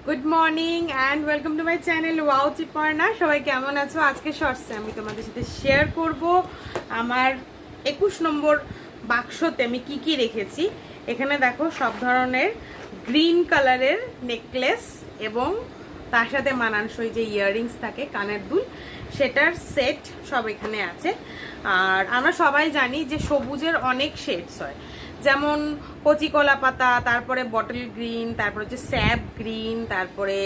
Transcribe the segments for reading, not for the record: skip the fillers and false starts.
Good morning and welcome to my channel wow Chiparna. সবাই কেমন আছো? আজকে শর্টসে আমি তোমাদের সাথে শেয়ার করব আমার 21 নম্বর বাক্সতে আমি কি কি রেখেছি। এখানে দেখো সব ধরনের গ্রিন কালারের নেকলেস এবং তার সাথে মানানসই যে ইয়াররিংস থাকে, কানের দুল, সেটার সেট সব এখানে আছে। আর আমরা সবাই জানি যে সবুজের অনেক শেডস হয়, যেমন কচি কলা পাতা, তারপরে বটল গ্রিন, তারপরে হচ্ছে স্যাপ গ্রিন, তারপরে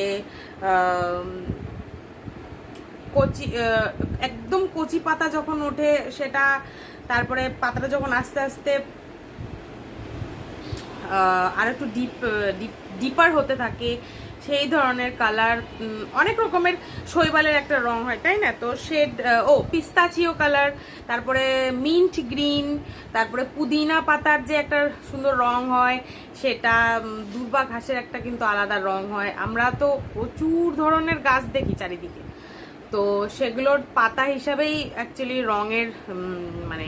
কচি একদম কচি পাতা যখন ওঠে সেটা, তারপরে পাতাটা যখন আস্তে আস্তে আর একটু ডিপার হতে থাকে সেই ধরনের কালার, অনেক রকমের শৈবালের একটা রং হয়, তাই না? তো শেড পিস্তাচিও কালার, তারপরে মিন্ট গ্রিন, তারপরে পুদিনা পাতার যে একটা সুন্দর রং হয় সেটা, দুর্বা ঘাসের একটা কিন্তু আলাদা রং হয়। আমরা তো প্রচুর ধরনের গাছ দেখি চারিদিকে, তো সেগুলোর পাতা হিসাবেই অ্যাকচুয়ালি রঙের মানে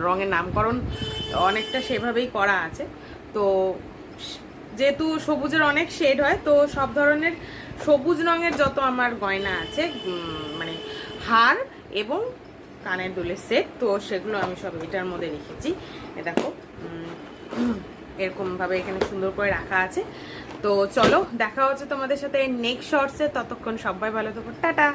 রঙের নামকরণ অনেকটা সেভাবেই করা আছে। তো যেহেতু সবুজের অনেক শেড হয়, তো সব ধরনের সবুজ রঙের যত আমার গয়না আছে, মানে হার এবং কানের দুলের সেট, তো সেগুলো আমি সব এটার মধ্যে রেখেছি। এ দেখো এরকমভাবে এখানে সুন্দর করে রাখা আছে। তো চলো দেখা হচ্ছে তোমাদের সাথে নেক্সট শর্টসে। ততক্ষণ সবাই ভালো থাকো, টাটা।